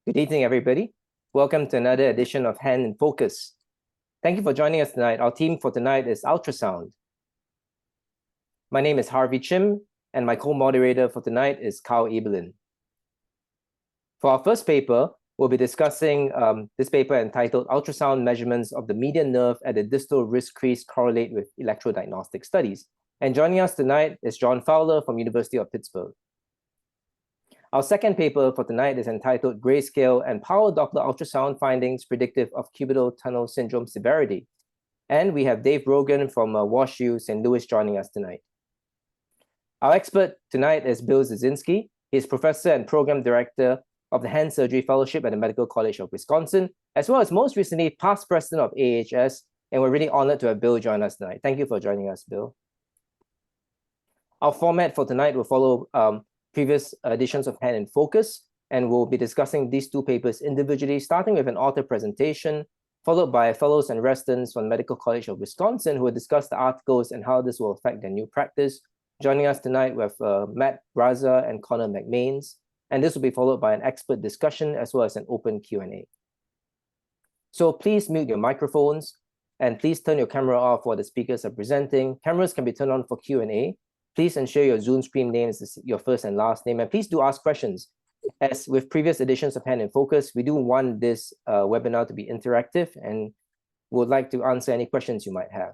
Good evening, everybody. Welcome to another edition of Hand in Focus. Thank you for joining us tonight. Our theme for tonight is ultrasound. My name is Harvey Chim, and my co-moderator for tonight is Eberlin. For our first paper, we'll be discussing this paper entitled Ultrasound Measurements of the Median Nerve at the Distal Wrist Crease Correlate with Electrodiagnostic Studies. And joining us tonight is John Fowler from University of Pittsburgh. Our second paper for tonight is entitled Grayscale and Power Doppler Ultrasound Findings Predictive of Cubital Tunnel Syndrome Severity. And we have Dave Brogan from WashU St. Louis joining us tonight. Our expert tonight is Bill Dzwierzynski. He's professor and program director of the Hand Surgery Fellowship at the Medical College of Wisconsin, as well as most recently past president of AHS. And we're really honored to have Bill join us tonight. Thank you for joining us, Bill. Our format for tonight will follow previous editions of Hand in Focus, and we'll be discussing these two papers individually, starting with an author presentation, followed by fellows and residents from the Medical College of Wisconsin who will discuss the articles and how this will affect their new practice. Joining us tonight with Matt Braza and Connor McMains, and this will be followed by an expert discussion as well as an open Q&A. So please mute your microphones and please turn your camera off while the speakers are presenting. Cameras can be turned on for Q&A. Please ensure your Zoom screen name is your first and last name, and please do ask questions. As with previous editions of Hand in Focus, we do want this webinar to be interactive and would like to answer any questions you might have.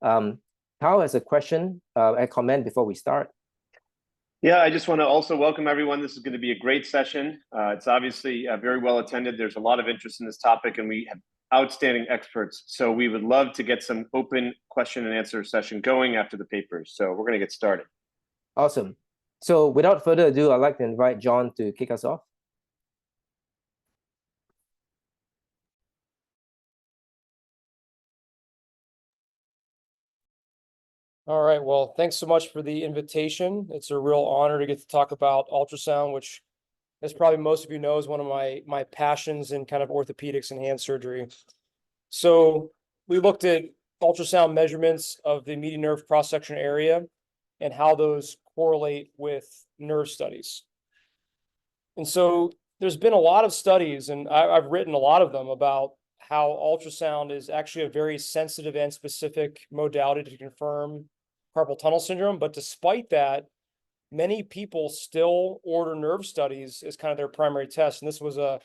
Tao has a question, a comment before we start. Yeah, I just want to also welcome everyone. This is going to be a great session. It's obviously very well attended. There's a lot of interest in this topic, and we have outstanding experts. So we would love to get some open question and answer session going after the papers. So we're going to get started. Awesome. So without further ado, I'd like to invite John to kick us off. All right, well, thanks so much for the invitation. It's a real honor to get to talk about ultrasound, which, as probably most of you know, is one of my passions in kind of orthopedics and hand surgery. So we looked at ultrasound measurements of the median nerve cross-section area and how those correlate with nerve studies. And so there's been a lot of studies, and I've written a lot of them, about how ultrasound is actually a very sensitive and specific modality to confirm carpal tunnel syndrome. But despite that, many people still order nerve studies as kind of their primary test. And this was an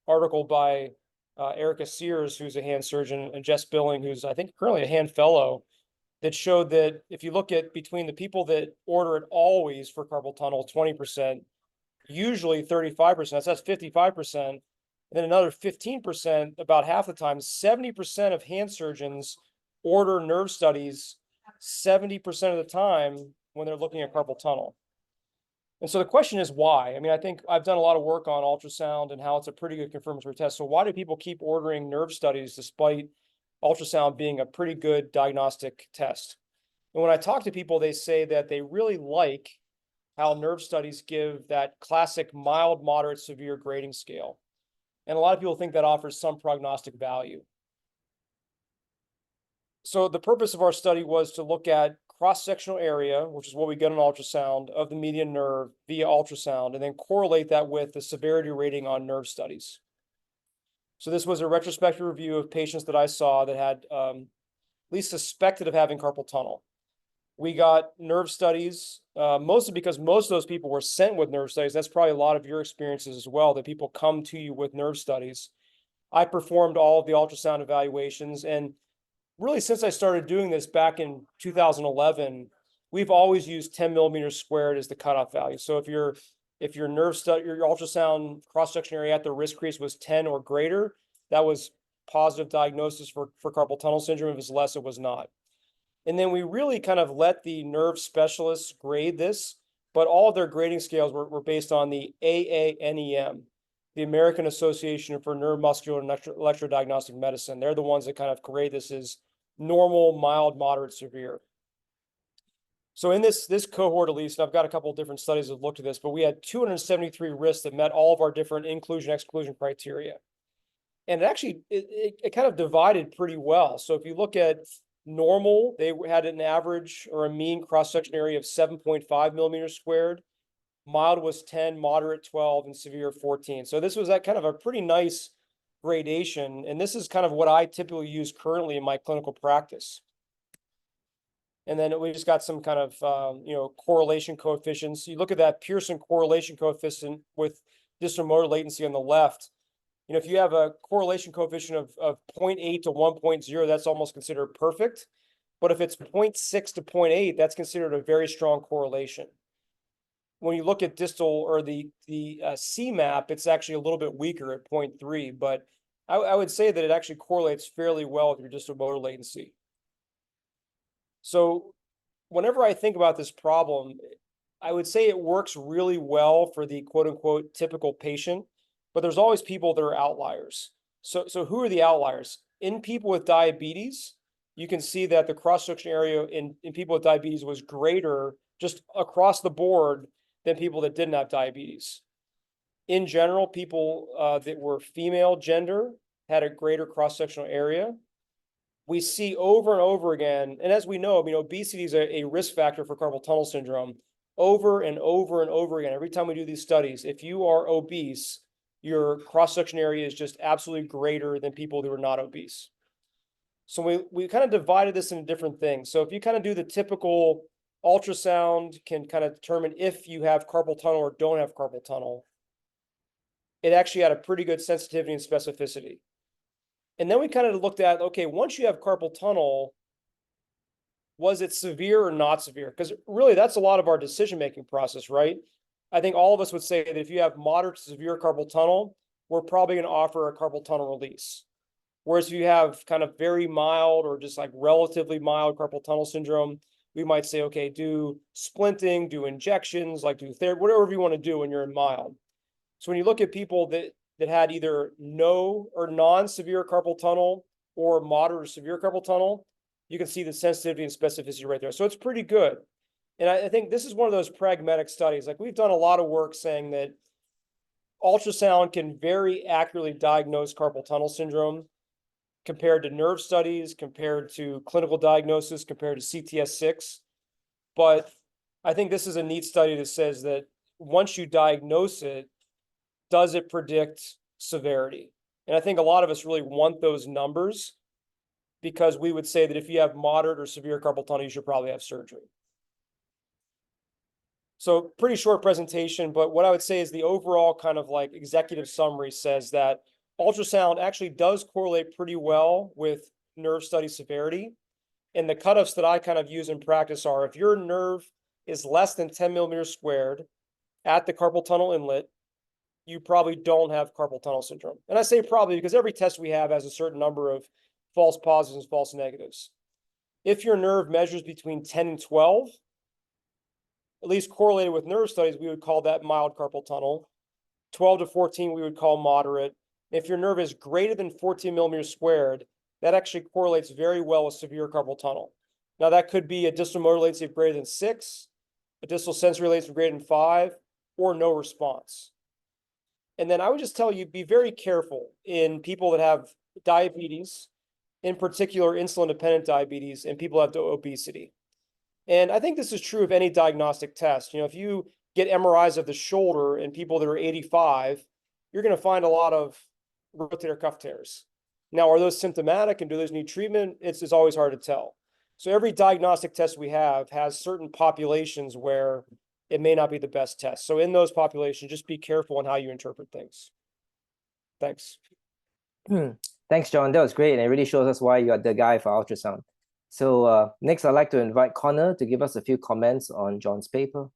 article by Erica Sears, who's a hand surgeon, and Jess Billing, who's I think currently a hand fellow, that showed that if you look at between the people that order it always for carpal tunnel, 20%, usually 35%, so that's 55%, and then another 15%, about half the time, 70% of hand surgeons order nerve studies 70% of the time when they're looking at carpal tunnel. And so the question is why? I mean, I think I've done a lot of work on ultrasound and how it's a pretty good confirmatory test. So why do people keep ordering nerve studies despite ultrasound being a pretty good diagnostic test? And when I talk to people, they say that they really like how nerve studies give that classic mild, moderate, severe grading scale. And a lot of people think that offers some prognostic value. So the purpose of our study was to look at cross-sectional area, which is what we get on ultrasound, of the median nerve via ultrasound, and then correlate that with the severity rating on nerve studies. So this was a retrospective review of patients that I saw that had at least suspected of having carpal tunnel. We got nerve studies, mostly because most of those people were sent with nerve studies. That's probably a lot of your experiences as well, that people come to you with nerve studies. I performed all of the ultrasound evaluations, and really since I started doing this back in 2011, we've always used 10 millimeters squared as the cutoff value. So if your nerve study, your ultrasound cross-section area at the wrist crease was 10 or greater, that was positive diagnosis for carpal tunnel syndrome. If it's less, it was not. And then we really kind of let the nerve specialists grade this, but all of their grading scales were based on the AANEM, the American Association for Neuromuscular and Electrodiagnostic Medicine. They're the ones that kind of grade this as normal, mild, moderate, severe. So in this cohort, at least, I've got a couple of different studies that looked at this, but we had 273 wrists that met all of our different inclusion-exclusion criteria. And it actually, it kind of divided pretty well. So if you look at normal, they had an average or a mean cross-section area of 7.5 millimeters squared. mild was 10, moderate 12, and severe 14. So this was that kind of a pretty nice gradation. And this is kind of what I typically use currently in my clinical practice. And then we just got some kind of, correlation coefficients. You look at that Pearson correlation coefficient with distal motor latency on the left. If you have a correlation coefficient of 0.8 to 1.0, that's almost considered perfect. But if it's 0.6 to 0.8, that's considered a very strong correlation. When you look at distal or the CMAP, it's actually a little bit weaker at 0.3, but I would say that it actually correlates fairly well with your distal motor latency. So whenever I think about this problem, I would say it works really well for the quote unquote typical patient, but there's always people that are outliers. So who are the outliers? In people with diabetes, you can see that the cross-section area in people with diabetes was greater just across the board than people that didn't have diabetes. In general, people that were female gender had a greater cross-sectional area. We see over and over again, and as we know, obesity is a risk factor for carpal tunnel syndrome. Over and over and over again, every time we do these studies, if you are obese, your cross-section area is just absolutely greater than people who are not obese. So we kind of divided this into different things. So if you kind of do the typical ultrasound, can kind of determine if you have carpal tunnel or don't have carpal tunnel, it actually had a pretty good sensitivity and specificity. And then we kind of looked at, okay, once you have carpal tunnel, was it severe or not severe? Because really, that's a lot of our decision-making process, right? I think all of us would say that if you have moderate to severe carpal tunnel, we're probably going to offer a carpal tunnel release. Whereas if you have kind of very mild or just like relatively mild carpal tunnel syndrome, we might say, okay, do splinting, do injections, like do therapy, whatever you want to do when you're in mild. So when you look at people that had either no or non-severe carpal tunnel or moderate or severe carpal tunnel, you can see the sensitivity and specificity right there. So it's pretty good. And I think this is one of those pragmatic studies. Like we've done a lot of work saying that ultrasound can very accurately diagnose carpal tunnel syndrome compared to nerve studies, compared to clinical diagnosis, compared to CTS6. But I think this is a neat study that says that once you diagnose it, does it predict severity? And I think a lot of us really want those numbers because we would say that if you have moderate or severe carpal tunnel, you should probably have surgery. So pretty short presentation, but what I would say is the overall kind of like executive summary says that ultrasound actually does correlate pretty well with nerve study severity. And the cutoffs that I kind of use in practice are if your nerve is less than 10 millimeters squared at the carpal tunnel inlet, you probably don't have carpal tunnel syndrome. And I say probably because every test we have has a certain number of false positives and false negatives. If your nerve measures between 10 and 12, at least correlated with nerve studies, we would call that mild carpal tunnel. 12 to 14, we would call moderate. If your nerve is greater than 14 millimeters squared, that actually correlates very well with severe carpal tunnel. Now, that could be a distal motor latency of greater than 6, a distal sensory latency of greater than 5, or no response. And then I would just tell you, be very careful in people that have diabetes, in particular insulin-dependent diabetes, and people that have obesity. And I think this is true of any diagnostic test. If you get MRIs of the shoulder in people that are 85, you're going to find a lot of rotator cuff tears. Now, are those symptomatic and do those need treatment? It's always hard to tell. So every diagnostic test we have has certain populations where it may not be the best test. So in those populations, just be careful on how you interpret things. Thanks. Thanks, John. That was great. And it really shows us why you are the guy for ultrasound. So next, I'd like to invite Connor to give us a few comments on John's paper.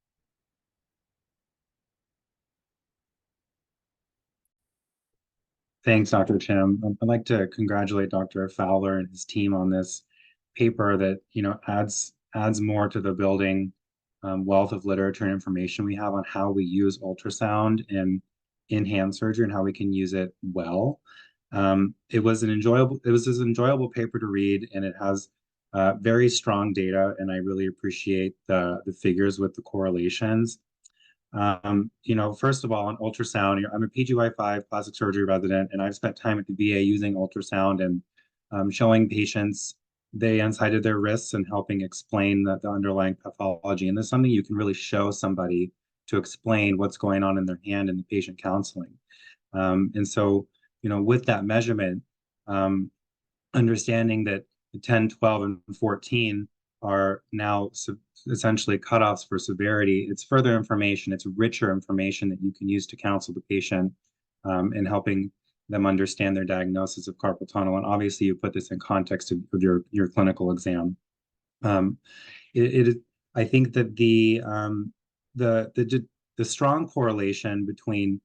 Thanks, Dr. Chim. I'd like to congratulate Dr. Fowler and his team on this paper that adds more to the building wealth of literature and information we have on how we use ultrasound in hand surgery and how we can use it well. It was an enjoyable paper to read, and it has very strong data, and I really appreciate the figures with the correlations. First of all, on ultrasound, I'm a PGY5 plastic surgery resident, and I've spent time at the VA using ultrasound and showing patients the inside of their wrists and helping explain the underlying pathology. And there's something you can really show somebody to explain what's going on in their hand in the patient counseling. And so, with that measurement, understanding that the 10, 12, and 14 are now essentially cutoffs for severity, it's further information, it's richer information that you can use to counsel the patient in helping them understand their diagnosis of carpal tunnel. And obviously, you put this in context of your clinical exam. I think that the strong correlation between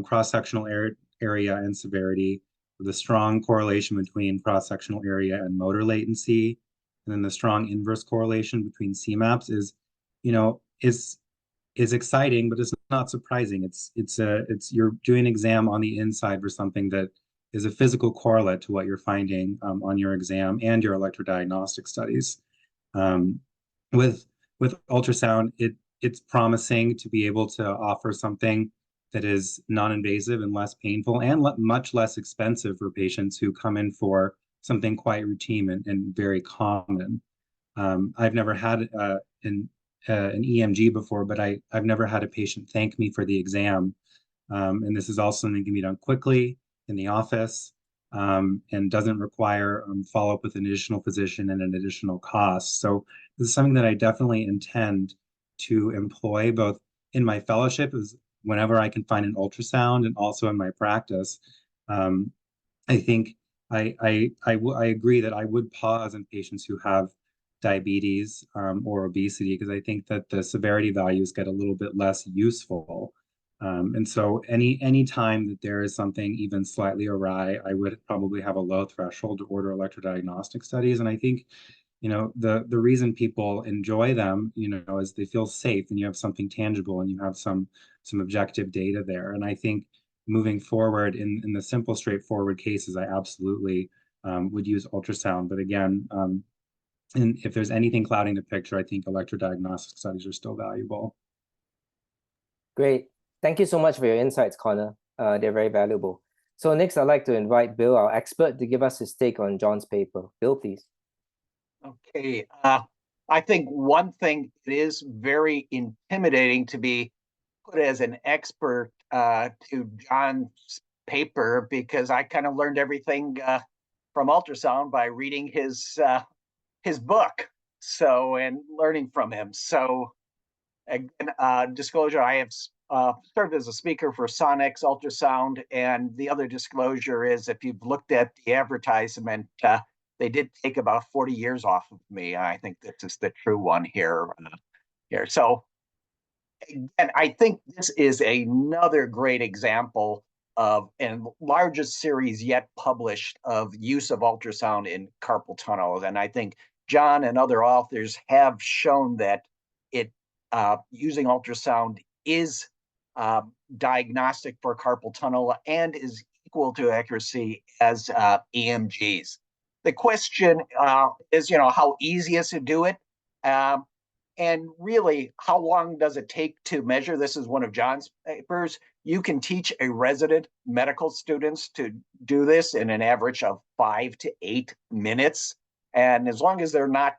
cross-sectional area and severity, the strong correlation between cross-sectional area and motor latency, and then the strong inverse correlation between CMAPs is exciting, but it's not surprising. It's you're doing an exam on the inside for something that is a physical correlate to what you're finding on your exam and your electrodiagnostic studies. With ultrasound, it's promising to be able to offer something that is non-invasive and less painful and much less expensive for patients who come in for something quite routine and very common. I've never had an EMG before, but I've never had a patient thank me for the exam. And this is also something that can be done quickly in the office and doesn't require follow-up with an additional physician and an additional cost. So this is something that I definitely intend to employ both in my fellowship as whenever I can find an ultrasound and also in my practice. I think I agree that I would pause in patients who have diabetes or obesity, because I think that the severity values get a little bit less useful. And so any time that there is something even slightly awry, I would probably have a low threshold to order electrodiagnostic studies. And I think, the reason people enjoy them, is they feel safe and you have something tangible and you have some objective data there. And I think moving forward in the simple, straightforward cases, I absolutely would use ultrasound. But again, and if there's anything clouding the picture, I think electrodiagnostic studies are still valuable. Great. Thank you so much for your insights, Connor. They're very valuable. So next, I'd like to invite Bill, our expert, to give us his take on John's paper. Bill, please. Okay. I think one thing, it is very intimidating to be put as an expert to John's paper, because I kind of learned everything from ultrasound by reading his book, and learning from him. So again, disclosure, I have served as a speaker for Sonex Ultrasound, and the other disclosure is, if you've looked at the advertisement, they did take about 40 years off of me. I think this is the true one here. So again, I think this is another great example of, and largest series yet published, of use of ultrasound in carpal tunnel. And I think John and other authors have shown that using ultrasound is diagnostic for carpal tunnel and is equal to accuracy as EMGs. The question is, how easy is to do it? And really, how long does it take to measure? This is one of John's papers. You can teach a resident medical students to do this in an average of 5 to 8 minutes. And as long as they're not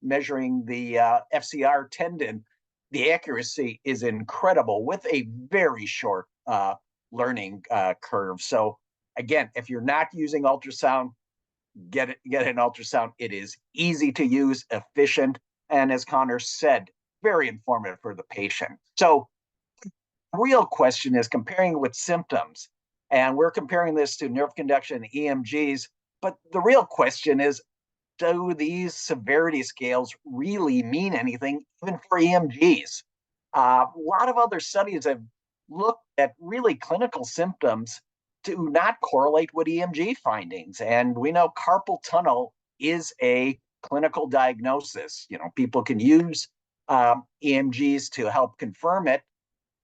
measuring the FCR tendon, the accuracy is incredible with a very short learning curve. So again, if you're not using ultrasound, get an ultrasound. It is easy to use, efficient, and as Connor said, very informative for the patient. So the real question is comparing with symptoms. And we're comparing this to nerve conduction and EMGs. But the real question is, do these severity scales really mean anything, even for EMGs? A lot of other studies have looked at really clinical symptoms to not correlate with EMG findings. And we know carpal tunnel is a clinical diagnosis. People can use EMGs to help confirm it,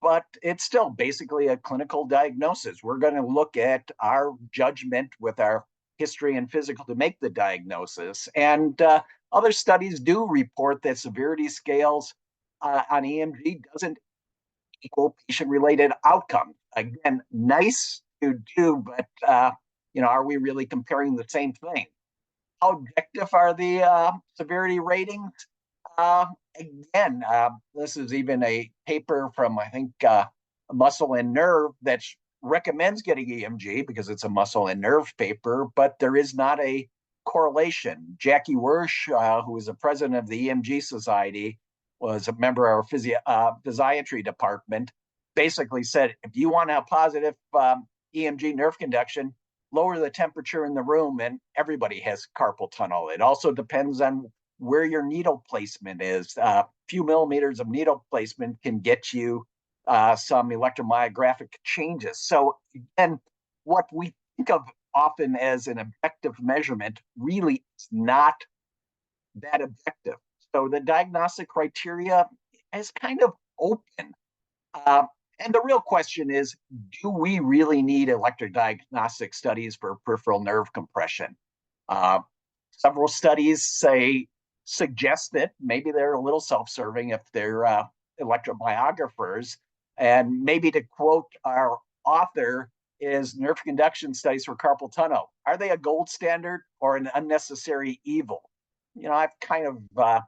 but it's still basically a clinical diagnosis. We're going to look at our judgment with our history and physical to make the diagnosis. And other studies do report that severity scales on EMG doesn't equal patient-related outcome. Again, nice to do, but are we really comparing the same thing? How objective are the severity ratings? again, this is even a paper from, I think, Muscle and Nerve that recommends getting EMG because it's a muscle and nerve paper, but there is not a correlation. Jackie Wersch, who is the president of the EMG Society, was a member of our physiatry department, basically said, if you want to have positive EMG nerve conduction, lower the temperature in the room and everybody has carpal tunnel. It also depends on where your needle placement is. A few millimeters of needle placement can get you some electromyographic changes. So again, what we think of often as an objective measurement really is not that objective. So the diagnostic criteria is kind of open. And the real question is, do we really need electrodiagnostic studies for peripheral nerve compression? Several studies suggest that maybe they're a little self-serving if they're electromyographers. And maybe to quote our author, is nerve conduction studies for carpal tunnel, are they a gold standard or an unnecessary evil? You know, I'm kind of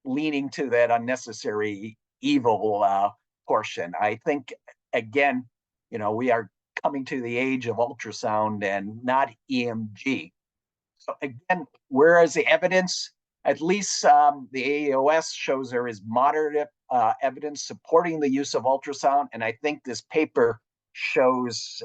leaning to that unnecessary evil portion. I think, again, you know, we are coming to the age of ultrasound and not EMG. So again, where is the evidence? At least the AEOS shows there is moderate evidence supporting the use of ultrasound. And I think this paper shows,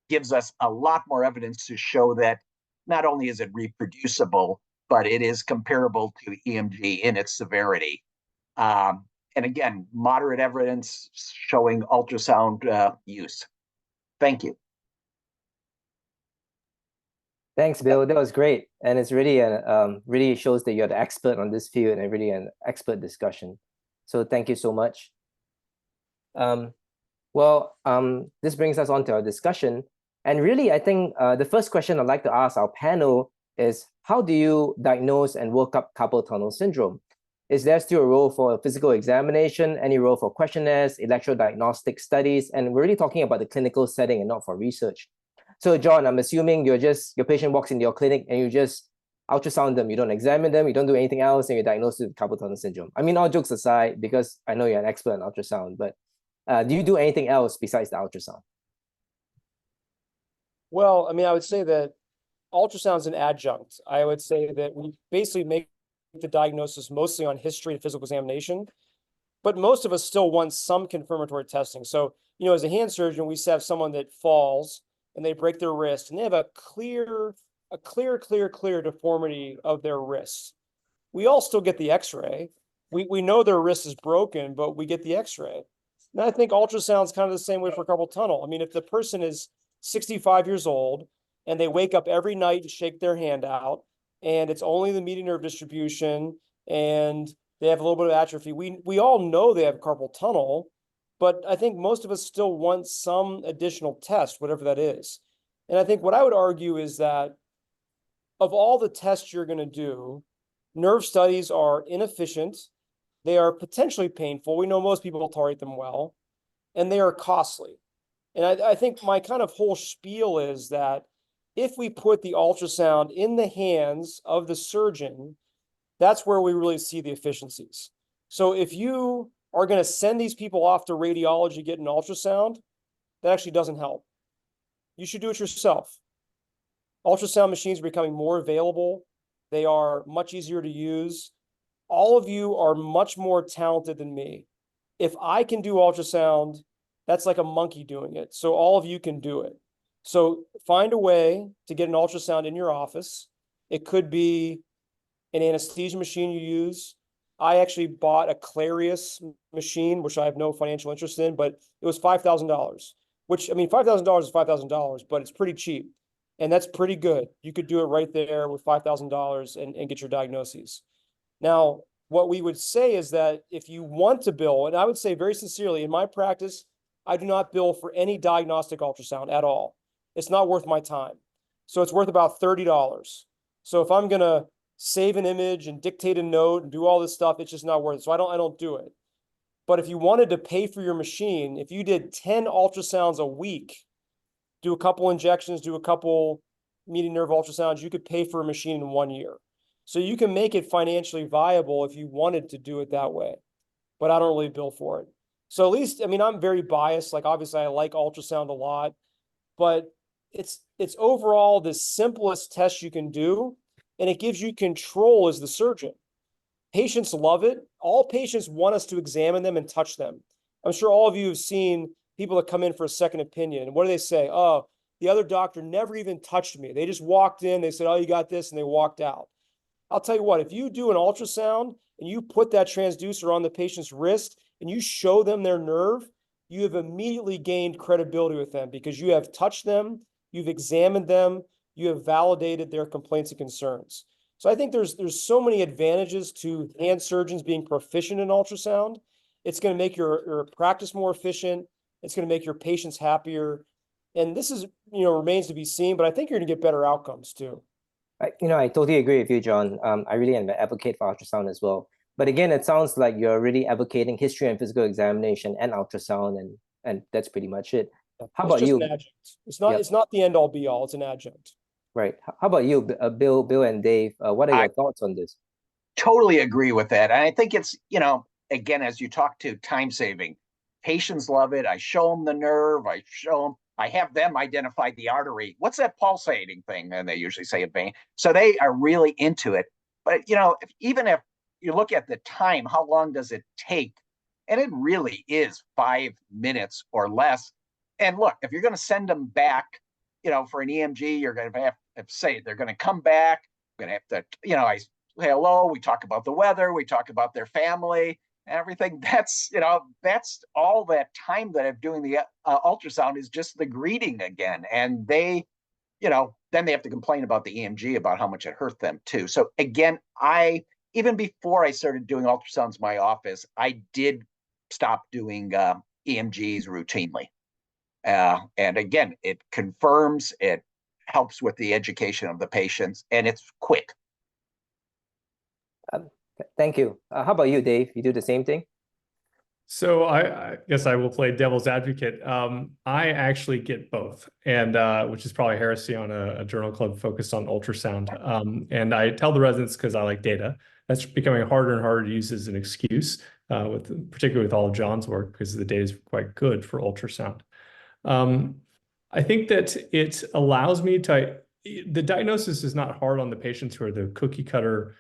gives us a lot more evidence to show that not only is it reproducible, but it is comparable to EMG in its severity. And again, moderate evidence showing ultrasound use. Thank you. Thanks, Bill. That was great, and it's really really shows that you're the expert on this field and really an expert discussion. So thank you so much. This brings us on to our discussion, and really, I think the first question I'd like to ask our panel is, how do you diagnose and work up carpal tunnel syndrome? Is there still a role for physical examination? Any role for questionnaires, electrodiagnostic studies? And we're really talking about the clinical setting and not for research. So John, I'm assuming your patient walks into your clinic and you just ultrasound them. You don't examine them. You don't do anything else, and you're diagnosed with carpal tunnel syndrome. I mean, all jokes aside, because I know you're an expert in ultrasound, but do you do anything else besides the ultrasound? Well, I mean, I would say that ultrasound is an adjunct. I would say that we basically make the diagnosis mostly on history and physical examination, but most of us still want some confirmatory testing. So, you know, as a hand surgeon, we have someone that falls and they break their wrist and they have a clear deformity of their wrist. We all still get the x-ray. We know their wrist is broken, but we get the x-ray. And I think ultrasound is kind of the same way for carpal tunnel. I mean, if the person is 65 years old and they wake up every night and shake their hand out, and it's only the median nerve distribution, and they have a little bit of atrophy, we all know they have carpal tunnel, but I think most of us still want some additional test, whatever that is. And I think what I would argue is that of all the tests you're going to do, nerve studies are inefficient. They are potentially painful. We know most people tolerate them well, and they are costly. And I think my kind of whole spiel is that if we put the ultrasound in the hands of the surgeon, that's where we really see the efficiencies. So if you are going to send these people off to radiology, get an ultrasound, that actually doesn't help. You should do it yourself. Ultrasound machines are becoming more available. They are much easier to use. All of you are much more talented than me. If I can do ultrasound, that's like a monkey doing it. So all of you can do it. So find a way to get an ultrasound in your office. It could be an anesthesia machine you use. I actually bought a Clarius machine, which I have no financial interest in, but it was $5,000, which, I mean, $5,000 is $5,000, but it's pretty cheap. And that's pretty good. You could do it right there with $5,000 and get your diagnoses. Now, what we would say is that if you want to bill, and I would say very sincerely, in my practice, I do not bill for any diagnostic ultrasound at all. It's not worth my time. So it's worth about $30. So if I'm going to save an image and dictate a note and do all this stuff, it's just not worth it. So I don't do it. But if you wanted to pay for your machine, if you did 10 ultrasounds a week, do a couple injections, do a couple median nerve ultrasounds, you could pay for a machine in 1 year. So you can make it financially viable if you wanted to do it that way, but I don't really bill for it. So at least, I mean, I'm very biased. Like, obviously I like ultrasound a lot, but it's overall the simplest test you can do, and it gives you control as the surgeon. Patients love it. All patients want us to examine them and touch them. I'm sure all of you have seen people that come in for a second opinion. And what do they say? Oh, the other doctor never even touched me. They just walked in, they said, oh, you got this, and they walked out. I'll tell you what, if you do an ultrasound and you put that transducer on the patient's wrist and you show them their nerve, you have immediately gained credibility with them because you have touched them, you've examined them, you have validated their complaints and concerns. So I think there's so many advantages to hand surgeons being proficient in ultrasound. It's going to make your practice more efficient. It's going to make your patients happier. And this is, remains to be seen, but I think you're going to get better outcomes too. I totally agree with you, John. I really am an advocate for ultrasound as well. But again, it sounds like you're really advocating history and physical examination and ultrasound, and that's pretty much it. How about you? An adjunct. It's not the end all be all. It's an adjunct. Right. How about you, Bill and Dave? What are your thoughts on this? Totally agree with that. And I think it's, again, as you talk to time saving, patients love it. I show them the nerve. I have them identify the artery. What's that pulsating thing? And they usually say a vein. So they are really into it. But, even if you look at the time, how long does it take? And it really is 5 minutes or less. And look, if you're going to send them back, for an EMG, you're going to have to say they're going to come back. We're going to have to, I say hello. We talk about the weather. We talk about their family, everything. That's all that time that I'm doing the ultrasound is just the greeting again. And they, then they have to complain about the EMG, about how much it hurt them too. So again, even before I started doing ultrasounds in my office, I did stop doing EMGs routinely. And again, it confirms, it helps with the education of the patients, and it's quick. Thank you. How about you, Dave? You do the same thing? So I guess I will play devil's advocate. I actually get both, and which is probably heresy on a journal club focused on ultrasound. And I tell the residents, because I like data, that's becoming harder and harder to use as an excuse, particularly with all of John's work, because the data is quite good for ultrasound. I think that it allows me to, the diagnosis is not hard on the patients who are the cookie cutter,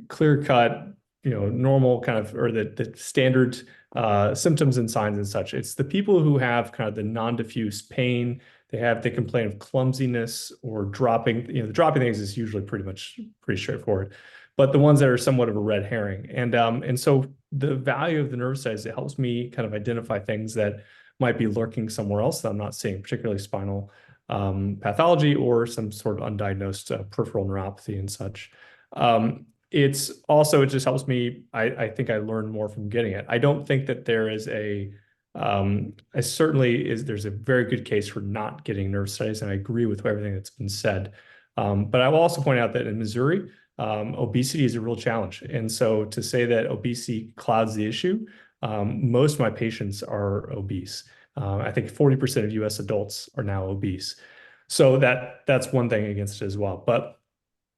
clear cut, normal kind of, or the standard symptoms and signs and such. It's the people who have kind of the non-diffuse pain. They complain of clumsiness or dropping. The dropping things is usually pretty straightforward, but the ones that are somewhat of a red herring. And so the value of the nerve studies, it helps me kind of identify things that might be lurking somewhere else that I'm not seeing, particularly spinal pathology or some sort of undiagnosed peripheral neuropathy and such. It just helps me. I think I learn more from getting it. I don't think that there is there's a very good case for not getting nerve studies, and I agree with everything that's been said. But I will also point out that in Missouri, obesity is a real challenge. And so to say that obesity clouds the issue, most of my patients are obese. I think 40% of US adults are now obese. So that's one thing against it as well. But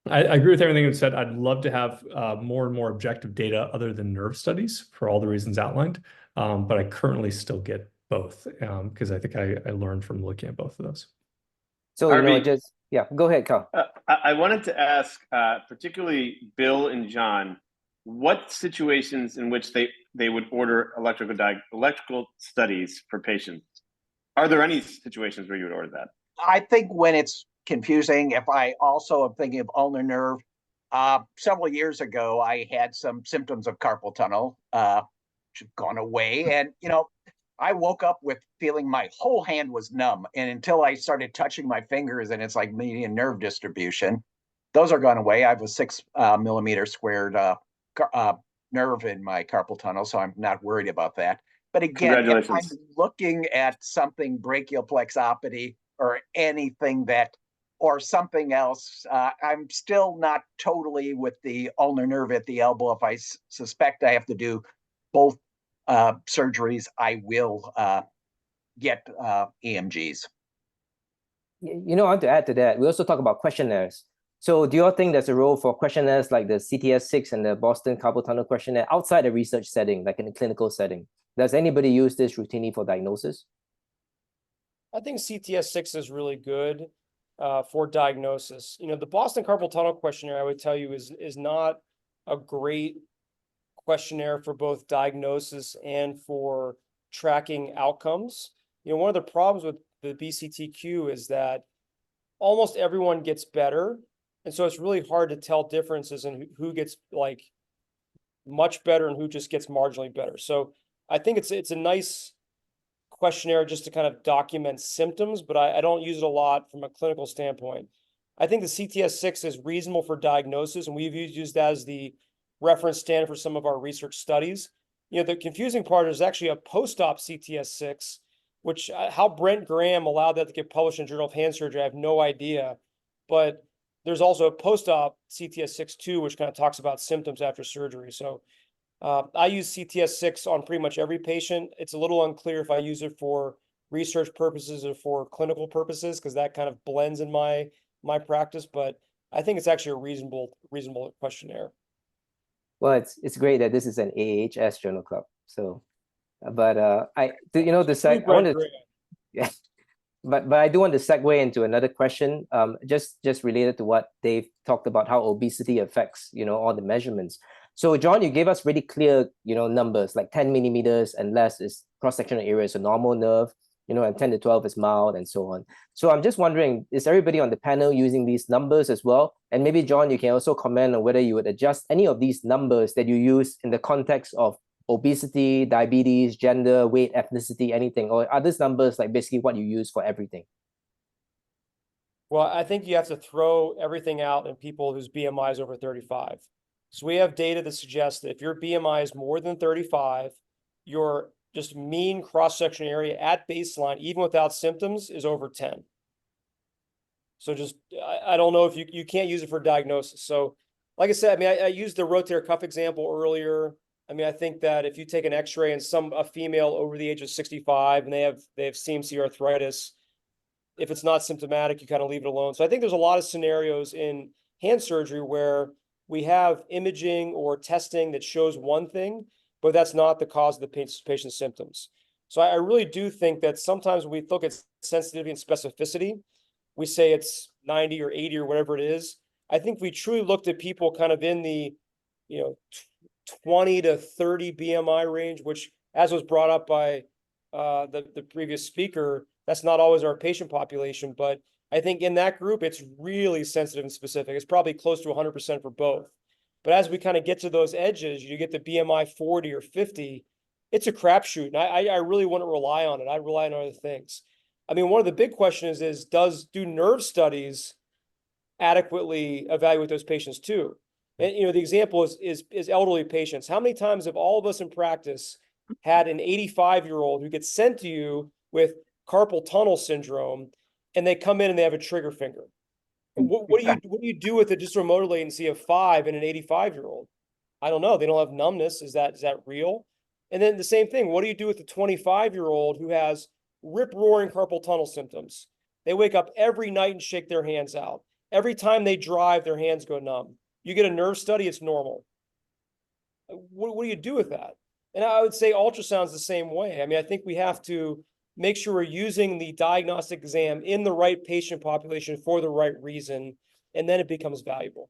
I agree with everything you said. I'd love to have more and more objective data other than nerve studies for all the reasons outlined. But I currently still get both because I think I learned from looking at both of those. So, Harvey, go ahead, Carl. I wanted to ask, particularly Bill and John, what situations in which they would order electrical studies for patients? Are there any situations where you would order that? I think when it's confusing, if I also am thinking of ulnar nerve, several years ago, I had some symptoms of carpal tunnel, which have gone away. And, I woke up with feeling my whole hand was numb. And until I started touching my fingers and it's like median nerve distribution, those are gone away. I have a 6 millimeter squared nerve in my carpal tunnel, so I'm not worried about that. But again, if I'm looking at something brachial plexopathy or anything or something else, I'm still not totally with the ulnar nerve at the elbow. If I suspect I have to do both surgeries, I will get EMGs. I want to add to that. We also talk about questionnaires. So do you all think there's a role for questionnaires like the CTS-6 and the Boston Carpal Tunnel questionnaire outside a research setting, like in a clinical setting? Does anybody use this routinely for diagnosis? I think CTS-6 is really good for diagnosis. You know, the Boston Carpal Tunnel questionnaire, I would tell you, is not a great questionnaire for both diagnosis and for tracking outcomes. You know, one of the problems with the BCTQ is that almost everyone gets better. And so it's really hard to tell differences in who gets like much better and who just gets marginally better. So I think it's a nice questionnaire just to kind of document symptoms, but I don't use it a lot from a clinical standpoint. I think the CTS-6 is reasonable for diagnosis, and we've used that as the reference standard for some of our research studies. You know, the confusing part is actually a post-op CTS-6, which how Brent Graham allowed that to get published in Journal of Hand Surgery, I have no idea. But there's also a post-op CTS-6 too, which kind of talks about symptoms after surgery. So I use CTS-6 on pretty much every patient. It's a little unclear if I use it for research purposes or for clinical purposes, because that kind of blends in my practice. But I think it's actually a reasonable questionnaire. Well, it's great that this is an AHS journal club. So, but I want to, yeah, but I do want to segue into another question. Just related to what Dave talked about, how obesity affects all the measurements. So, John, you gave us really clear numbers like 10 millimeters and less is cross-sectional area, is a normal nerve, and 10 to 12 is mild and so on. So I'm just wondering, is everybody on the panel using these numbers as well? And maybe, John, you can also comment on whether you would adjust any of these numbers that you use in the context of obesity, diabetes, gender, weight, ethnicity, anything, or are these numbers like basically what you use for everything? Well, I think you have to throw everything out in people whose BMI is over 35. So we have data that suggests that if your BMI is more than 35, your just mean cross-section area at baseline, even without symptoms, is over 10. So just, I don't know if you can't use it for diagnosis. So like I said, I mean, I used the rotator cuff example earlier. I mean, I think that if you take an x-ray and a female over the age of 65 and they have CMC arthritis, if it's not symptomatic, you kind of leave it alone. So I think there's a lot of scenarios in hand surgery where we have imaging or testing that shows one thing, but that's not the cause of the patient's symptoms. So I really do think that sometimes when we look at sensitivity and specificity, we say it's 90 or 80 or whatever it is. I think we truly looked at people kind of in the 20 to 30 BMI range, which, as was brought up by the previous speaker, that's not always our patient population, but I think in that group, it's really sensitive and specific. It's probably close to 100% for both. But as we kind of get to those edges, you get the BMI 40 or 50, it's a crapshoot. And I really wouldn't rely on it. I'd rely on other things. I mean, one of the big questions is, do nerve studies adequately evaluate those patients too? And, the example is elderly patients. How many times have all of us in practice had an 85-year-old who gets sent to you with carpal tunnel syndrome, and they come in and they have a trigger finger? What do you do with a distal motor latency of 5 in an 85-year-old? I don't know. They don't have numbness. Is that real? And then the same thing. What do you do with the 25-year-old who has rip-roaring carpal tunnel symptoms? They wake up every night and shake their hands out. Every time they drive, their hands go numb. You get a nerve study, it's normal. What do you do with that? And I would say ultrasound's the same way. I mean, I think we have to make sure we're using the diagnostic exam in the right patient population for the right reason, and then it becomes valuable.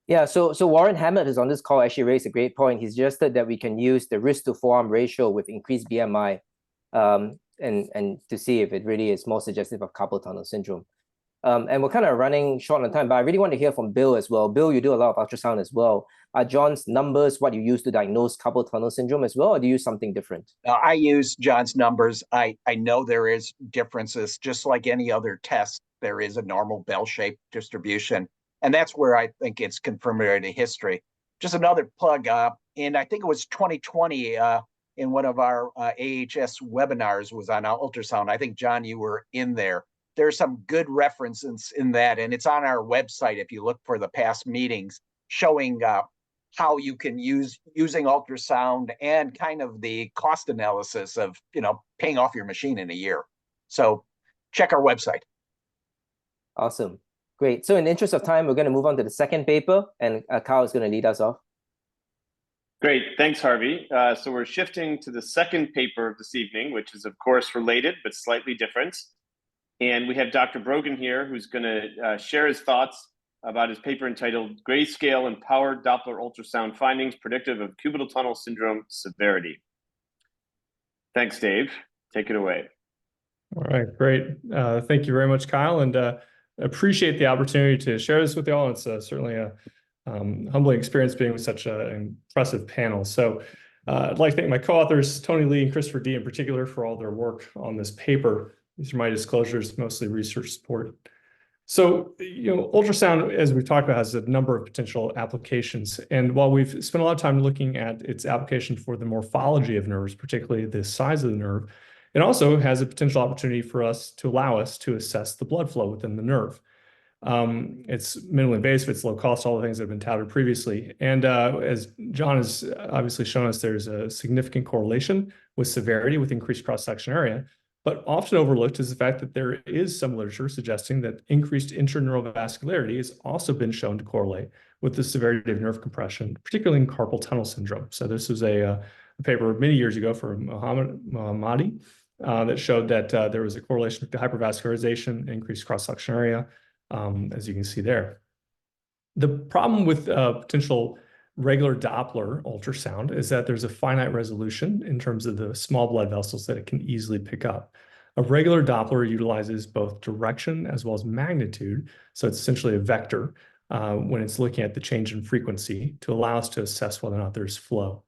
Yeah, so Warren Hammett is on this call actually raised a great point. He suggested that we can use the wrist to forearm ratio with increased BMI and to see if it really is more suggestive of carpal tunnel syndrome. And we're kind of running short on time, but I really want to hear from Bill as well. Bill, you do a lot of ultrasound as well. Are John's numbers what you use to diagnose carpal tunnel syndrome as well, or do you use something different? I use John's numbers. I know there is differences, just like any other test. There is a normal bell-shaped distribution, and that's where I think it's confirmatory to history. Just another plug, and I think it was 2020 in one of our AHS webinars was on ultrasound. I think, John, you were in there. There's some good references in that, and it's on our website if you look for the past meetings showing how you can using ultrasound and kind of the cost analysis of paying off your machine in a year. So check our website. Awesome. Great. So in the interest of time, we're going to move on to the second paper, and Kyle is going to lead us off. Great. Thanks, Harvey. So we're shifting to the second paper of this evening, which is, of course, related, but slightly different. And we have Dr. Brogan here, who's going to share his thoughts about his paper entitled Grayscale and Powered Doppler Ultrasound Findings Predictive of Cubital Tunnel Syndrome Severity. Thanks, Dave. Take it away. All right, great. Thank you very much, Kyle, and appreciate the opportunity to share this with you all. It's certainly a humbling experience being with such an impressive panel. So I'd like to thank my co-authors, Tony Lee and Christopher D. in particular, for all their work on this paper. These are my disclosures, mostly research support. So, ultrasound, as we've talked about, has a number of potential applications. And while we've spent a lot of time looking at its application for the morphology of nerves, particularly the size of the nerve, it also has a potential opportunity for us to allow us to assess the blood flow within the nerve. It's minimally invasive, it's low cost, all the things that have been touted previously. And as John has obviously shown us, there's a significant correlation with severity with increased cross-section area. But often overlooked is the fact that there is some literature suggesting that increased intraneural vascularity has also been shown to correlate with the severity of nerve compression, particularly in carpal tunnel syndrome. So this was a paper many years ago from Mohammadi that showed that there was a correlation to hypervascularization, increased cross-section area, as you can see there. The problem with potential regular Doppler ultrasound is that there's a finite resolution in terms of the small blood vessels that it can easily pick up. A regular Doppler utilizes both direction as well as magnitude, so it's essentially a vector when it's looking at the change in frequency to allow us to assess whether or not there's flow.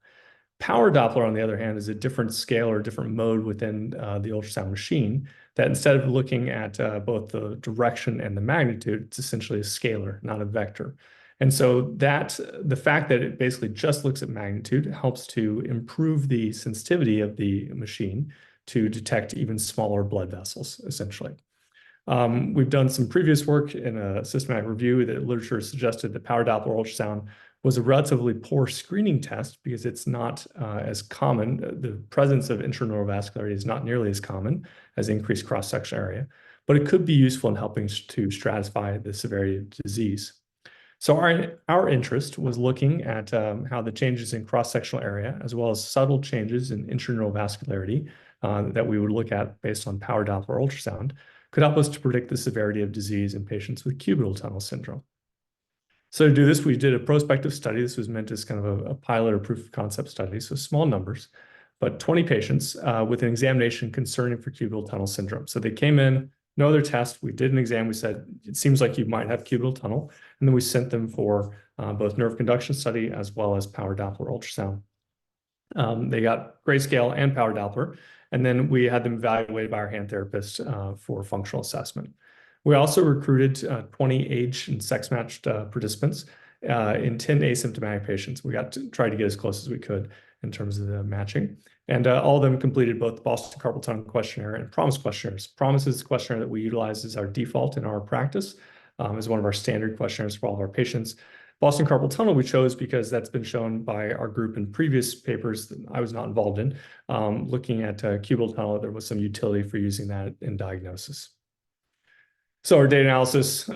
Power Doppler, on the other hand, is a different scale or different mode within the ultrasound machine that instead of looking at both the direction and the magnitude, it's essentially a scalar, not a vector. And so the fact that it basically just looks at magnitude helps to improve the sensitivity of the machine to detect even smaller blood vessels, essentially. We've done some previous work in a systematic review that literature suggested that power Doppler ultrasound was a relatively poor screening test because it's not as common. The presence of intraneural vascularity is not nearly as common as increased cross-section area, but it could be useful in helping to stratify the severity of disease. So our interest was looking at how the changes in cross-sectional area, as well as subtle changes in intraneural vascularity that we would look at based on power Doppler ultrasound, could help us to predict the severity of disease in patients with cubital tunnel syndrome. So to do this, we did a prospective study. This was meant as kind of a pilot or proof of concept study, so small numbers, but 20 patients with an examination concerning for cubital tunnel syndrome. So they came in, no other test. We did an exam. We said, it seems like you might have cubital tunnel. And then we sent them for both nerve conduction study as well as power Doppler ultrasound. They got grayscale and power Doppler. And then we had them evaluated by our hand therapist for functional assessment. We also recruited 20 age and sex matched participants in 10 asymptomatic patients. We got to try to get as close as we could in terms of the matching. And all of them completed both the Boston Carpal Tunnel Questionnaire and PROMIS questionnaires. PROMIS is the questionnaire that we utilize as our default in our practice, as one of our standard questionnaires for all of our patients. Boston Carpal Tunnel we chose because that's been shown by our group in previous papers that I was not involved in, looking at cubital tunnel. There was some utility for using that in diagnosis. So our data analysis,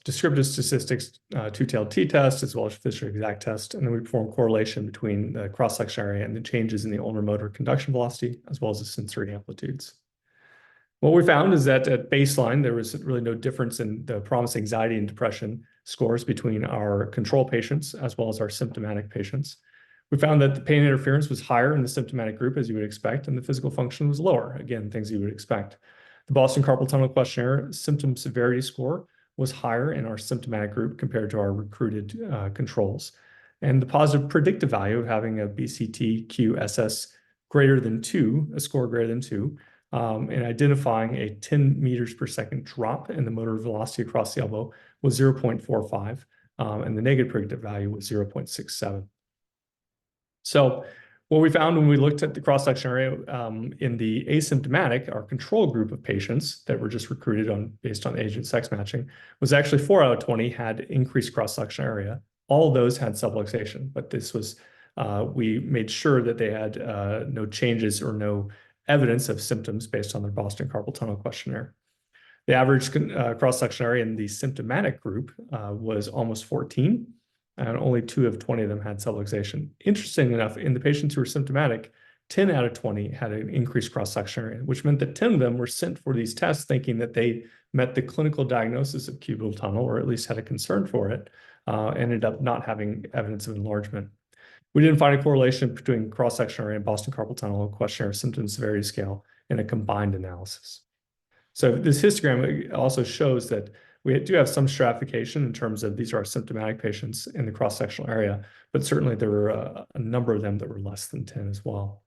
descriptive statistics, two-tailed t-test, as well as Fisher exact test, and then we perform correlation between the cross-section area and the changes in the ulnar motor conduction velocity, as well as the sensory amplitudes. What we found is that at baseline, there was really no difference in the PROMIS anxiety and depression scores between our control patients as well as our symptomatic patients. We found that the pain interference was higher in the symptomatic group, as you would expect, and the physical function was lower, again, things you would expect. The Boston Carpal Tunnel Questionnaire symptom severity score was higher in our symptomatic group compared to our recruited controls. And the positive predictive value of having a BCT-QSS greater than 2, a score greater than 2, and identifying a 10 meters per second drop in the motor velocity across the elbow was 0.45, and the negative predictive value was 0.67. So what we found when we looked at the cross-section area in the asymptomatic, our control group of patients that were just recruited based on age and sex matching, was actually 4 out of 20 had increased cross-section area. All of those had subluxation, but this was, we made sure that they had no changes or no evidence of symptoms based on their Boston Carpal Tunnel Questionnaire. The average cross-section area in the symptomatic group was almost 14, and only 2 of 20 of them had subluxation. Interesting enough, in the patients who were symptomatic, 10 out of 20 had an increased cross-section area, which meant that 10 of them were sent for these tests thinking that they met the clinical diagnosis of cubital tunnel, or at least had a concern for it, ended up not having evidence of enlargement. We didn't find a correlation between cross-section area and Boston carpal tunnel questionnaire symptom severity scale in a combined analysis. So this histogram also shows that we do have some stratification in terms of these are our symptomatic patients in the cross-sectional area, but certainly there were a number of them that were less than 10 as well.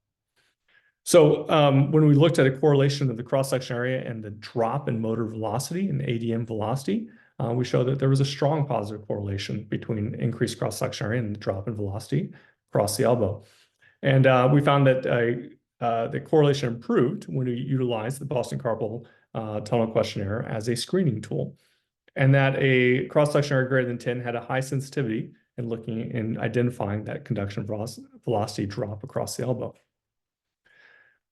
So when we looked at a correlation of the cross-section area and the drop in motor velocity and ADM velocity, we showed that there was a strong positive correlation between increased cross-section area and the drop in velocity across the elbow. And we found that the correlation improved when we utilized the Boston carpal tunnel questionnaire as a screening tool, and that a cross-section area greater than 10 had a high sensitivity in looking and identifying that conduction velocity drop across the elbow.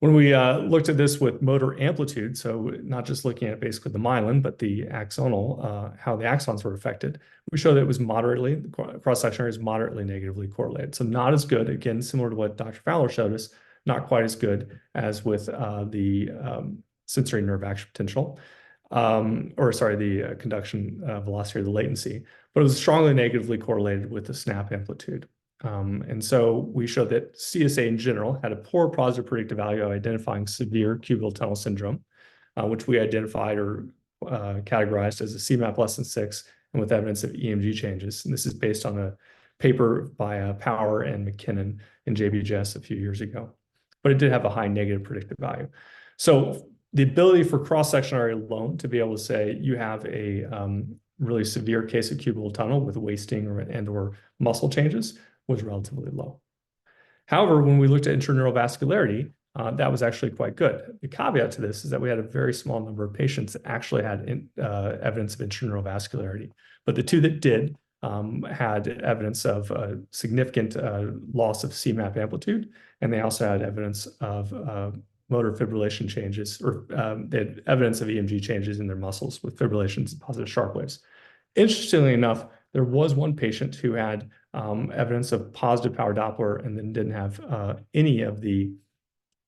When we looked at this with motor amplitude, so not just looking at basically the myelin, but the axonal, how the axons were affected, we showed that it was moderately, the cross-section area is moderately negatively correlated. So not as good, again, similar to what Dr. Fowler showed us, not quite as good as with the sensory nerve action potential, the conduction velocity or the latency, but it was strongly negatively correlated with the snap amplitude. And so we showed that CSA in general had a poor positive predictive value of identifying severe cubital tunnel syndrome, which we identified or categorized as a CMAP less than 6 and with evidence of EMG changes. And this is based on a paper by Power and McKinnon in JBJS a few years ago. But it did have a high negative predictive value. So the ability for cross-section area alone to be able to say you have a really severe case of cubital tunnel with wasting or muscle changes was relatively low. However, when we looked at intraneural vascularity, that was actually quite good. The caveat to this is that we had a very small number of patients that actually had evidence of intraneural vascularity, but the 2 that did had evidence of significant loss of CMAP amplitude, and they also had evidence of motor fibrillation changes, or they had evidence of EMG changes in their muscles with fibrillations and positive sharp waves. Interestingly enough, there was one patient who had evidence of positive power Doppler and then didn't have any of the,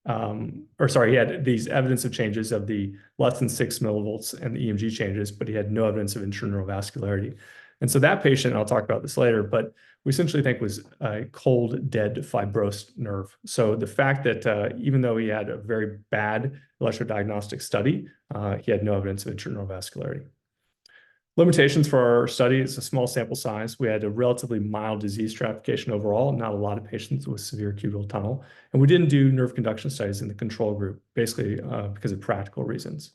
he had these evidence of changes of the less than 6 millivolts and the EMG changes, but he had no evidence of intraneural vascularity. And so that patient, and I'll talk about this later, but we essentially think was a cold, dead, fibrosed nerve. So the fact that even though he had a very bad electrodiagnostic study, he had no evidence of intraneural vascularity. Limitations for our study is a small sample size. We had a relatively mild disease stratification overall, not a lot of patients with severe cubital tunnel. And we didn't do nerve conduction studies in the control group, basically because of practical reasons.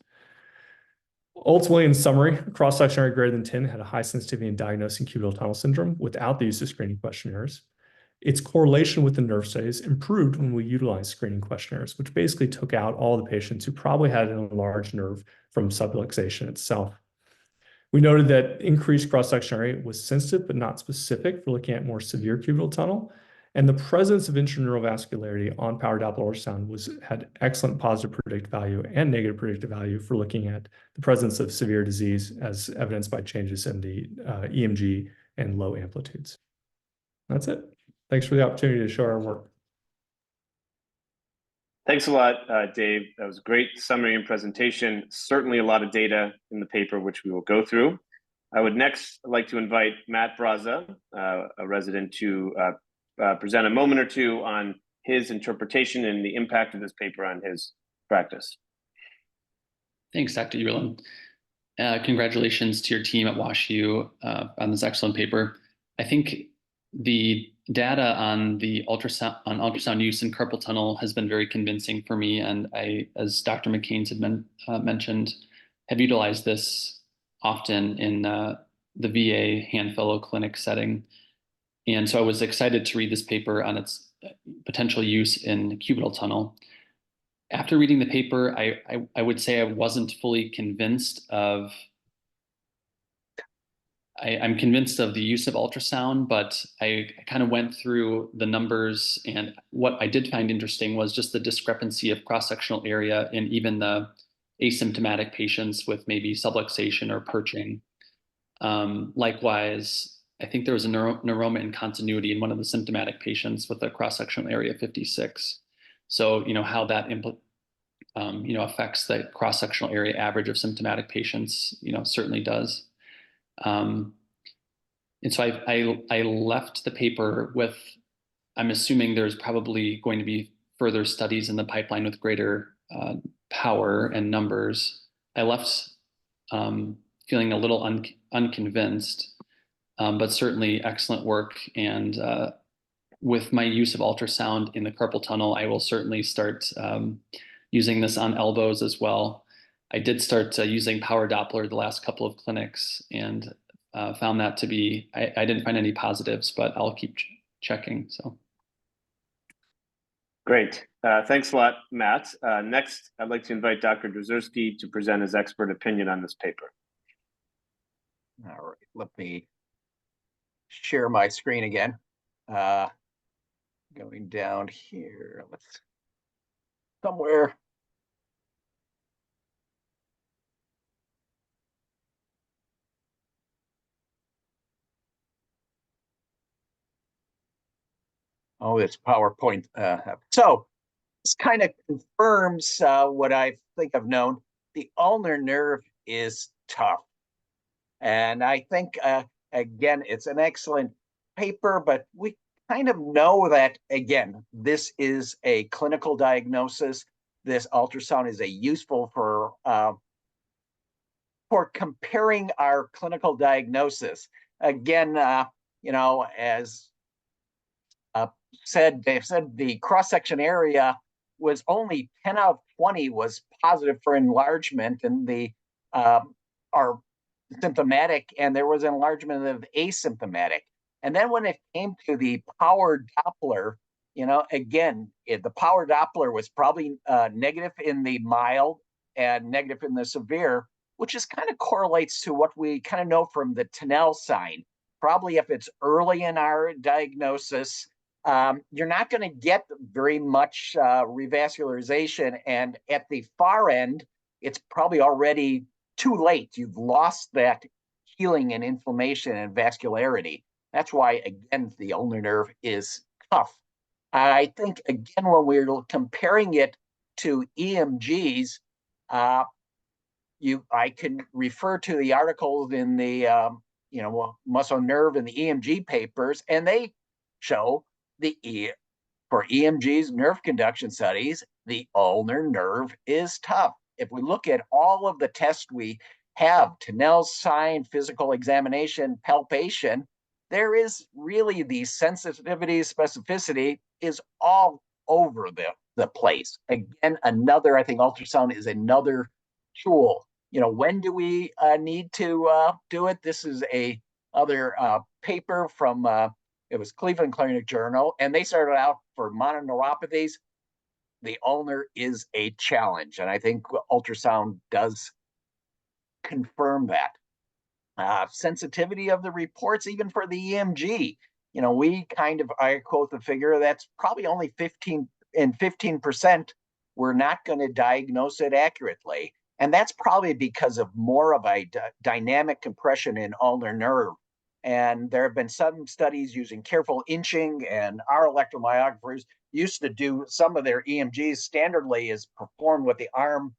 Ultimately, in summary, cross-section area greater than 10 had a high sensitivity in diagnosing cubital tunnel syndrome without the use of screening questionnaires. Its correlation with the nerve studies improved when we utilized screening questionnaires, which basically took out all the patients who probably had an enlarged nerve from subluxation itself. We noted that increased cross-section area was sensitive but not specific for looking at more severe cubital tunnel, and the presence of intraneural vascularity on powered Doppler ultrasound had excellent positive predictive value and negative predictive value for looking at the presence of severe disease as evidenced by changes in the EMG and low amplitudes. That's it. Thanks for the opportunity to show our work. Thanks a lot, Dave. That was a great summary and presentation. Certainly a lot of data in the paper, which we will go through. I would next like to invite Matt Braza, a resident, to present a moment or two on his interpretation and the impact of this paper on his practice. Thanks, Dr. Eberlin. Congratulations to your team at WashU on this excellent paper. I think the data on the ultrasound use in carpal tunnel has been very convincing for me, and I, as Dr. McMains had mentioned, have utilized this often in the VA hand fellow clinic setting. And so I was excited to read this paper on its potential use in cubital tunnel. After reading the paper, I would say I wasn't fully convinced of, I'm convinced of the use of ultrasound, but I kind of went through the numbers, and what I did find interesting was just the discrepancy of cross-sectional area in even the asymptomatic patients with maybe subluxation or perching. Likewise, I think there was a neuroma in continuity in one of the symptomatic patients with a cross-sectional area 56. So, how that affects the cross-sectional area average of symptomatic patients, certainly does. And so I left the paper with, I'm assuming there's probably going to be further studies in the pipeline with greater power and numbers. I left feeling a little unconvinced, but certainly excellent work. And with my use of ultrasound in the carpal tunnel, I will certainly start using this on elbows as well. I did start using power Doppler the last couple of clinics and found that to be, I didn't find any positives, but I'll keep checking. So. Great. Thanks a lot, Matt. Next, I'd like to invite Dr. Dzwierzynski to present his expert opinion on this paper. All right, let me share my screen again. Going down here, let's somewhere. Oh, it's PowerPoint. So this kind of confirms what I think I've known. The ulnar nerve is tough. And I think, again, it's an excellent paper, but we kind of know that, again, this is a clinical diagnosis. This ultrasound is a useful for comparing our clinical diagnosis. Again, as they've said the cross-section area was only 10 out of 20 was positive for enlargement, and the are symptomatic, and there was enlargement of asymptomatic. And then when it came to the power Doppler, again, the power Doppler was probably negative in the mild and negative in the severe, which just kind of correlates to what we kind of know from the Tinel sign. Probably if it's early in our diagnosis, you're not going to get very much revascularization. And at the far end, it's probably already too late. You've lost that healing and inflammation and vascularity. That's why, again, the ulnar nerve is tough. I think, again, when we're comparing it to EMGs, I can refer to the articles in the muscle nerve and the EMG papers, and they show for EMGs, nerve conduction studies, the ulnar nerve is tough. If we look at all of the tests we have, Tinel's sign, physical examination, palpation, there is really the sensitivity, specificity is all over the place. Again, I think ultrasound is another tool. When do we need to do it? This is other paper from, it was Cleveland Clinic Journal, and they started out for mononeuropathies. The ulnar is a challenge, and I think ultrasound does confirm that. Sensitivity of the reports, even for the EMG, I quote the figure that's probably only 15%, we're not going to diagnose it accurately. And that's probably because of more of a dynamic compression in ulnar nerve. And there have been some studies using careful inching, and our electromyographers used to do some of their EMGs standardly is performed with the arm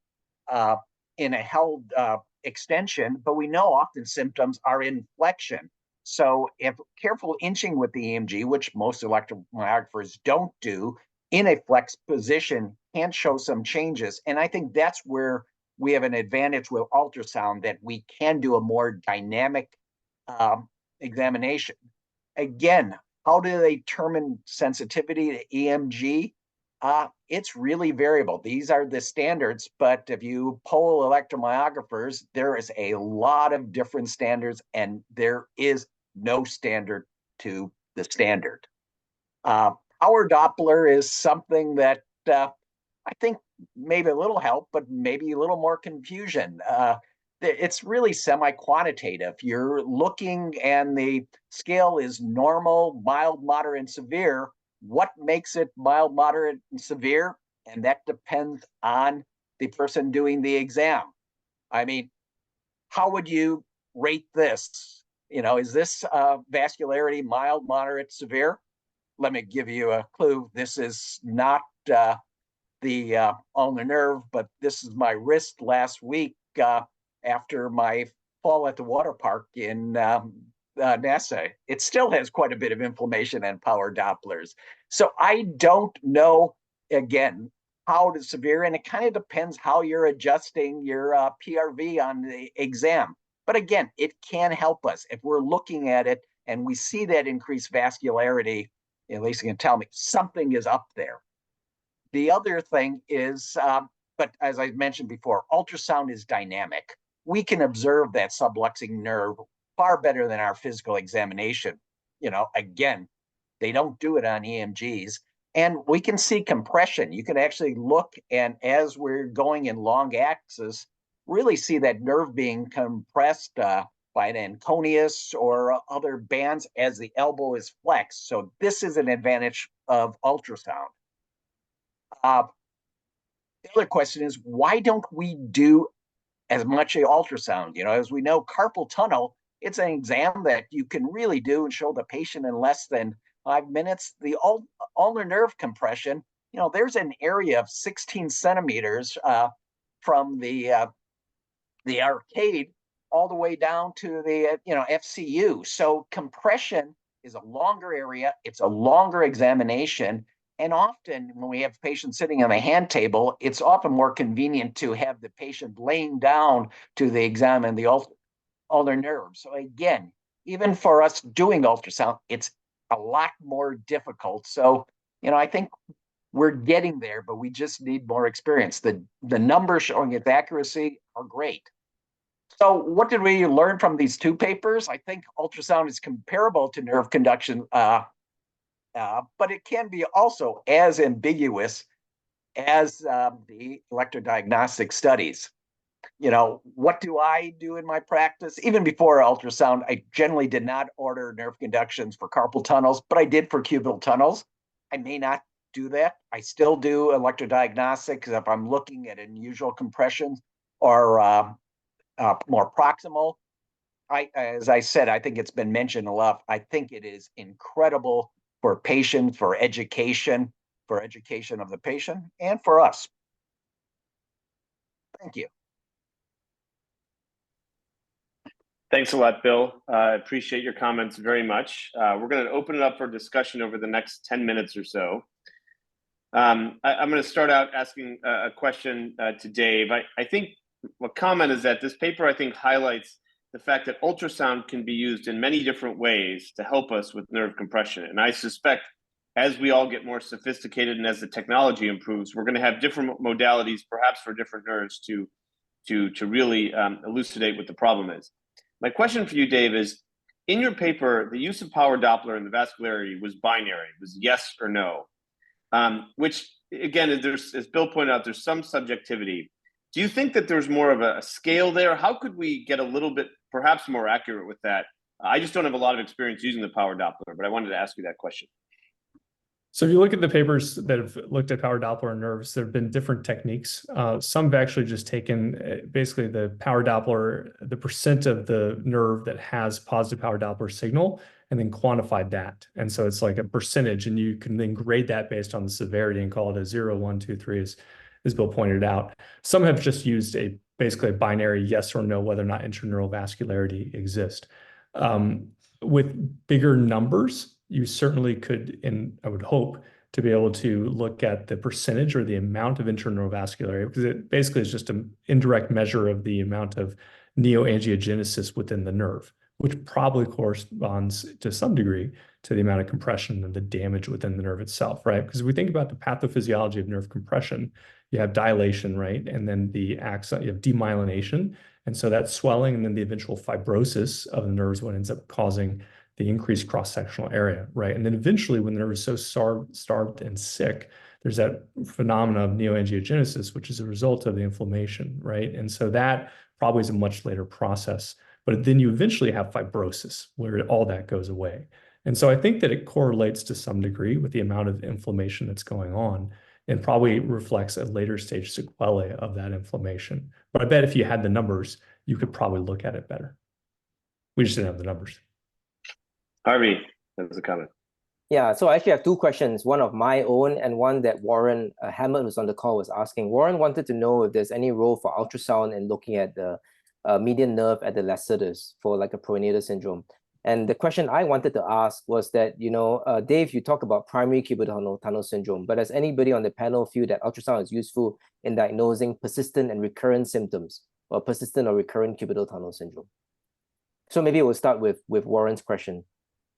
in a held extension, but we know often symptoms are in flexion. So if careful inching with the EMG, which most electromyographers don't do, in a flex position can show some changes. And I think that's where we have an advantage with ultrasound, that we can do a more dynamic examination. Again, how do they determine sensitivity to EMG? It's really variable. These are the standards, but if you poll electromyographers, there is a lot of different standards, and there is no standard to the standard. Power Doppler is something that I think maybe a little help, but maybe a little more confusion. It's really semi-quantitative. You're looking, and the scale is normal, mild, moderate, and severe. What makes it mild, moderate, and severe? And that depends on the person doing the exam. I mean, how would you rate this? Is this vascularity mild, moderate, severe? Let me give you a clue. This is not the ulnar nerve, but this is my wrist last week after my fall at the water park in NASA. It still has quite a bit of inflammation and power Dopplers. So I don't know, again, how to severe, and it kind of depends how you're adjusting your PRV on the exam. But again, it can help us. If we're looking at it and we see that increased vascularity, at least it can tell me something is up there. The other thing is, but as I mentioned before, ultrasound is dynamic. We can observe that subluxing nerve far better than our physical examination. Again, they don't do it on EMGs. And we can see compression. You can actually look, and as we're going in long axis, really see that nerve being compressed by an Anconius or other bands as the elbow is flexed. So this is an advantage of ultrasound. The other question is, why don't we do as much ultrasound? As we know, carpal tunnel, it's an exam that you can really do and show the patient in less than 5 minutes. The ulnar nerve compression, there's an area of 16 centimeters from the arcade all the way down to the FCU. So compression is a longer area. It's a longer examination. And often when we have patients sitting on the hand table, it's often more convenient to have the patient laying down to examine the ulnar nerve. So again, even for us doing ultrasound, it's a lot more difficult. So, I think we're getting there, but we just need more experience. The numbers showing its accuracy are great. So what did we learn from these two papers? I think ultrasound is comparable to nerve conduction, but it can be also as ambiguous as the electrodiagnostic studies. What do I do in my practice? Even before ultrasound, I generally did not order nerve conductions for carpal tunnels, but I did for cubital tunnels. I may not do that. I still do electrodiagnostic if I'm looking at unusual compressions or more proximal. As I said, I think it's been mentioned a lot. I think it is incredible for patients, for education of the patient, and for us. Thank you. Thanks a lot, Bill. I appreciate your comments very much. We're going to open it up for discussion over the next 10 minutes or so. I'm going to start out asking a question to Dave. I think what comment is that this paper, I think, highlights the fact that ultrasound can be used in many different ways to help us with nerve compression. And I suspect as we all get more sophisticated and as the technology improves, we're going to have different modalities, perhaps for different nerves, to really elucidate what the problem is. My question for you, Dave, is in your paper, the use of power Doppler and the vascularity was binary, it was yes or no, which again, as Bill pointed out, there's some subjectivity. Do you think that there's more of a scale there? How could we get a little bit perhaps more accurate with that? I just don't have a lot of experience using the power Doppler, but I wanted to ask you that question. So if you look at the papers that have looked at power Doppler and nerves, there have been different techniques. Some have actually just taken basically the power Doppler, the percent of the nerve that has positive power Doppler signal, and then quantified that. And so it's like a percentage, and you can then grade that based on the severity and call it a 0, 1, 2, 3, as Bill pointed out. Some have just used basically a binary yes or no, whether or not intraneural vascularity exists. With bigger numbers, you certainly could, and I would hope, to be able to look at the percentage or the amount of intraneural vascularity, because it basically is just an indirect measure of the amount of neoangiogenesis within the nerve, which probably corresponds to some degree to the amount of compression and the damage within the nerve itself, right? Because if we think about the pathophysiology of nerve compression, you have dilation, right? And then the axon, you have demyelination. And so that swelling and then the eventual fibrosis of the nerves what ends up causing the increased cross-sectional area, right? And then eventually when the nerve is so starved and sick, there's that phenomena of neoangiogenesis, which is a result of the inflammation, right? And so that probably is a much later process, but then you eventually have fibrosis where all that goes away. And so I think that it correlates to some degree with the amount of inflammation that's going on. and probably reflects a later stage sequelae of that inflammation. But I bet if you had the numbers, you could probably look at it better. We just didn't have the numbers. Harvey, that was a comment. Yeah, so I actually have two questions, one of my own and one that Warren Hammett, who's on the call, was asking. Warren wanted to know if there's any role for ultrasound in looking at the median nerve at the lacertus for like a pronator syndrome. And the question I wanted to ask was that, Dave, you talk about primary cubital tunnel syndrome, but does anybody on the panel feel that ultrasound is useful in diagnosing persistent and recurrent symptoms or persistent or recurrent cubital tunnel syndrome? So maybe we'll start with Warren's question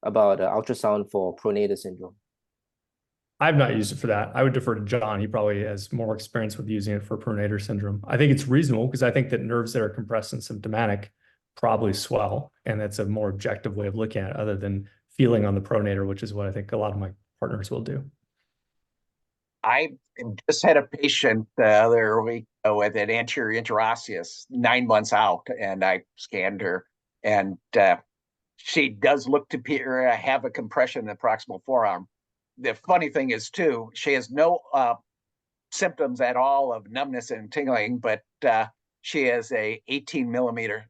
about ultrasound for pronator syndrome. I've not used it for that. I would defer to John. He probably has more experience with using it for pronator syndrome. I think it's reasonable because I think that nerves that are compressed and symptomatic probably swell, and that's a more objective way of looking at it other than feeling on the pronator, which is what I think a lot of my partners will do. I just had a patient the other week with an anterior interosseous 9 months out, and I scanned her, and she does look to have a compression in the proximal forearm. The funny thing is, too, she has no symptoms at all of numbness and tingling, but she has a 18 millimeter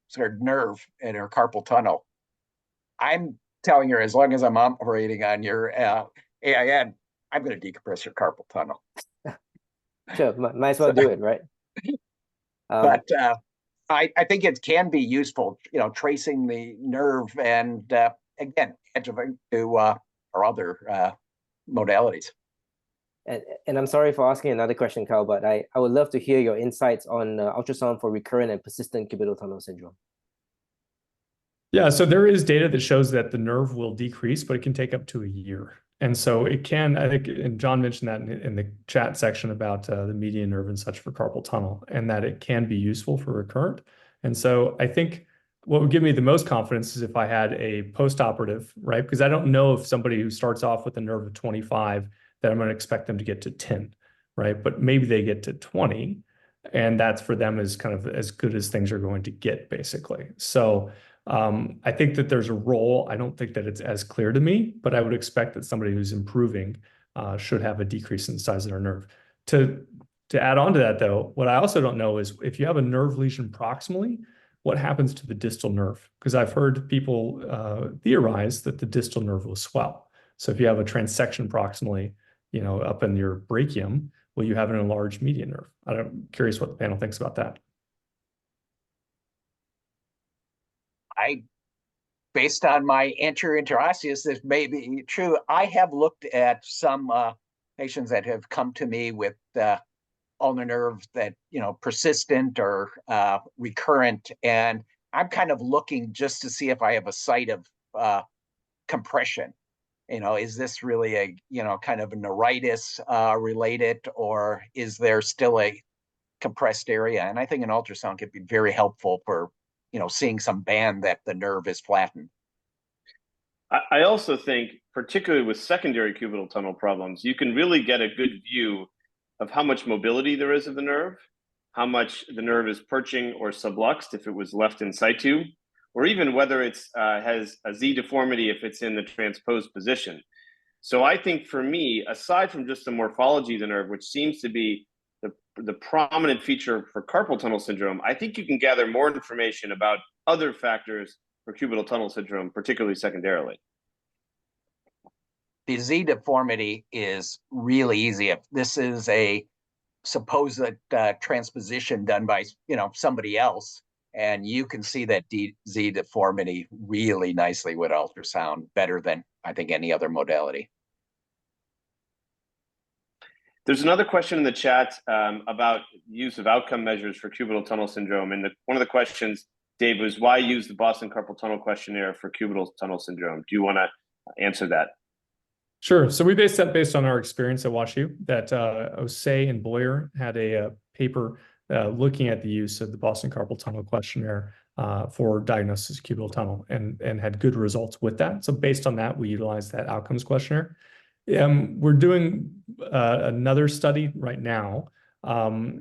sort of nerve in her carpal tunnel. I'm telling her, as long as I'm operating on your AIN, I'm going to decompress your carpal tunnel. Sure, might as well do it, right? But I think it can be useful, tracing the nerve and, again, adjuvant to our other modalities. And I'm sorry for asking another question, Carl, but I would love to hear your insights on ultrasound for recurrent and persistent cubital tunnel syndrome. Yeah, so there is data that shows that the nerve will decrease, but it can take up to a year. And so it can, I think, and John mentioned that in the chat section about the median nerve and such for carpal tunnel, and that it can be useful for recurrent. And so I think what would give me the most confidence is if I had a post-operative, right? Because I don't know if somebody who starts off with a nerve of 25, that I'm going to expect them to get to 10, right? But maybe they get to 20, and that's for them is kind of as good as things are going to get, basically. So I think that there's a role. I don't think that it's as clear to me, but I would expect that somebody who's improving should have a decrease in the size of their nerve. To add on to that, though, what I also don't know is if you have a nerve lesion proximally, what happens to the distal nerve? Because I've heard people theorize that the distal nerve will swell. So if you have a transection proximally, up in your brachium, will you have an enlarged median nerve? I'm curious what the panel thinks about that. Based on my anterior interosseous, this may be true. I have looked at some patients that have come to me with ulnar nerves that, persistent or recurrent, and I'm kind of looking just to see if I have a site of compression. Is this really a, kind of a neuritis related, or is there still a compressed area? And I think an ultrasound could be very helpful for, seeing some band that the nerve is flattened. I also think, particularly with secondary cubital tunnel problems, you can really get a good view of how much mobility there is of the nerve, how much the nerve is perching or subluxed if it was left in situ, or even whether it's has a Z deformity if it's in the transposed position. So I think for me, aside from just the morphology of the nerve, which seems to be the prominent feature for carpal tunnel syndrome, I think you can gather more information about other factors for cubital tunnel syndrome, particularly secondarily. The Z deformity is really easy. If this is a supposed transposition done by somebody else, and you can see that Z deformity really nicely with ultrasound, better than I think any other modality. There's another question in the chat about use of outcome measures for cubital tunnel syndrome. And one of the questions, Dave, was why use the Boston Carpal Tunnel Questionnaire for cubital tunnel syndrome? Do you want to answer that? Sure. So we based on our experience at WashU, that Osei and Boyer had a paper looking at the use of the Boston Carpal Tunnel Questionnaire for diagnosis of cubital tunnel and had good results with that. So based on that, we utilized that outcomes questionnaire. We're doing another study right now,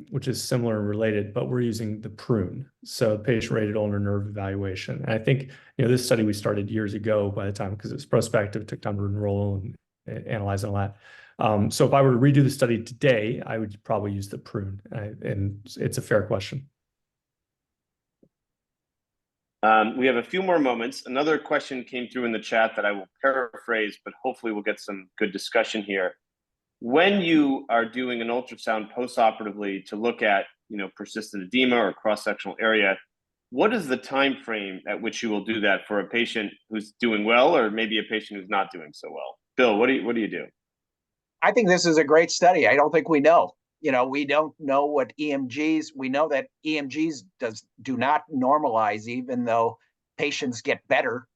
which is similar and related, but we're using the PRUNE, so patient-rated ulnar nerve evaluation. And I think this study we started years ago by the time, because it was prospective, took time to enroll and analyze all that. So if I were to redo the study today, I would probably use the prune, and it's a fair question. We have a few more moments. Another question came through in the chat that I will paraphrase, but hopefully we'll get some good discussion here. When you are doing an ultrasound postoperatively to look at, persistent edema or cross-sectional area, what is the time frame at which you will do that for a patient who's doing well, or maybe a patient who's not doing so well? Bill, what do you do? I think this is a great study. I don't think we know. We don't know what EMGs. We know that EMGs do not normalize, even though patients get better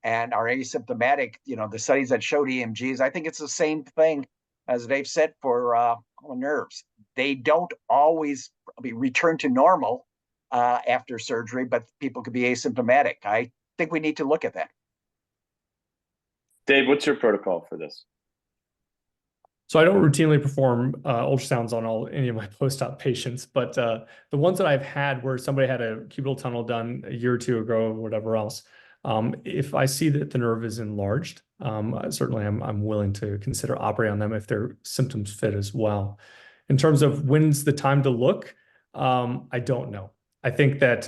and are asymptomatic. The studies that showed EMGs, I think it's the same thing as they've said for nerves. They don't always return to normal after surgery, but people could be asymptomatic. I think we need to look at that. Dave, what's your protocol for this? So I don't routinely perform ultrasounds on any of my post-op patients, but the ones that I've had where somebody had a cubital tunnel done a year or two ago or whatever else, if I see that the nerve is enlarged, certainly I'm willing to consider operating on them if their symptoms fit as well. In terms of when's the time to look, I don't know. I think that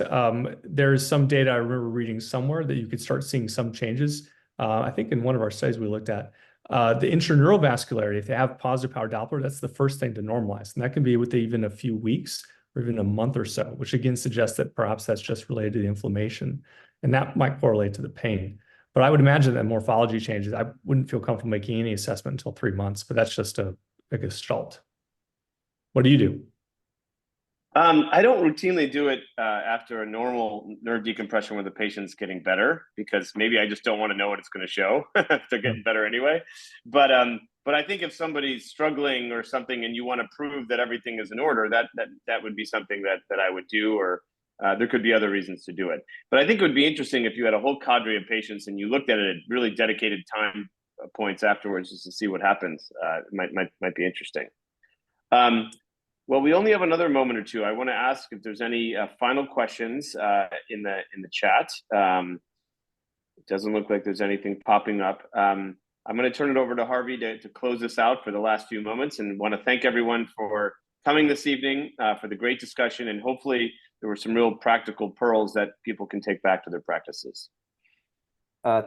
there is some data I remember reading somewhere that you could start seeing some changes. I think in one of our studies we looked at the intraneural vascularity. If they have positive power Doppler, that's the first thing to normalize. And that can be within even a few weeks or even a month or so, which again suggests that perhaps that's just related to the inflammation. And that might correlate to the pain. But I would imagine that morphology changes. I wouldn't feel comfortable making any assessment until 3 months, but that's just a gestalt. What do you do? I don't routinely do it after a normal nerve decompression where the patient's getting better, because maybe I just don't want to know what it's going to show if they're getting better anyway. But I think if somebody's struggling or something and you want to prove that everything is in order, that would be something that I would do, or there could be other reasons to do it. But I think it would be interesting if you had a whole cadre of patients and you looked at it at really dedicated time points afterwards just to see what happens. It might be interesting. Well, we only have another moment or two. I want to ask if there's any final questions in the chat. It doesn't look like there's anything popping up. I'm going to turn it over to Harvey to close this out for the last few moments, and want to thank everyone for coming this evening, for the great discussion, and hopefully there were some real practical pearls that people can take back to their practices.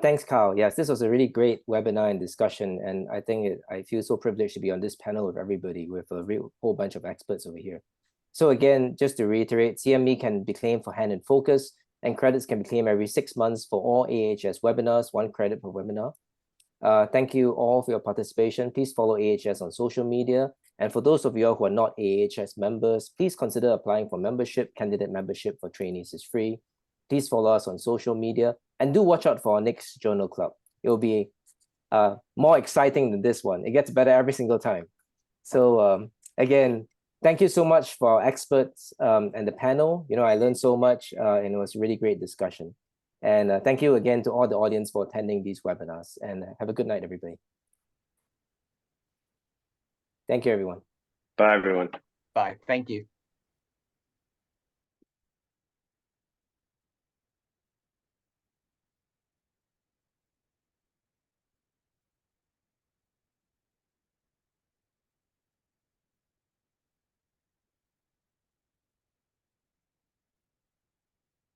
Thanks, Kyle. Yes, this was a really great webinar and discussion, and I feel so privileged to be on this panel with everybody, with a whole bunch of experts over here. So again, just to reiterate, CME can be claimed for Hand in Focus, and credits can be claimed every 6 months for all AHS webinars, 1 credit per webinar. Thank you all for your participation. Please follow AHS on social media. And for those of you who are not AHS members, please consider applying for membership. Candidate membership for trainees is free. Please follow us on social media, and do watch out for our next journal club. It will be more exciting than this one. It gets better every single time. So again, thank you so much for our experts and the panel. I learned so much, and it was a really great discussion. And thank you again to all the audience for attending these webinars. And have a good night, everybody. Thank you, everyone. Bye, everyone. Bye. Thank you.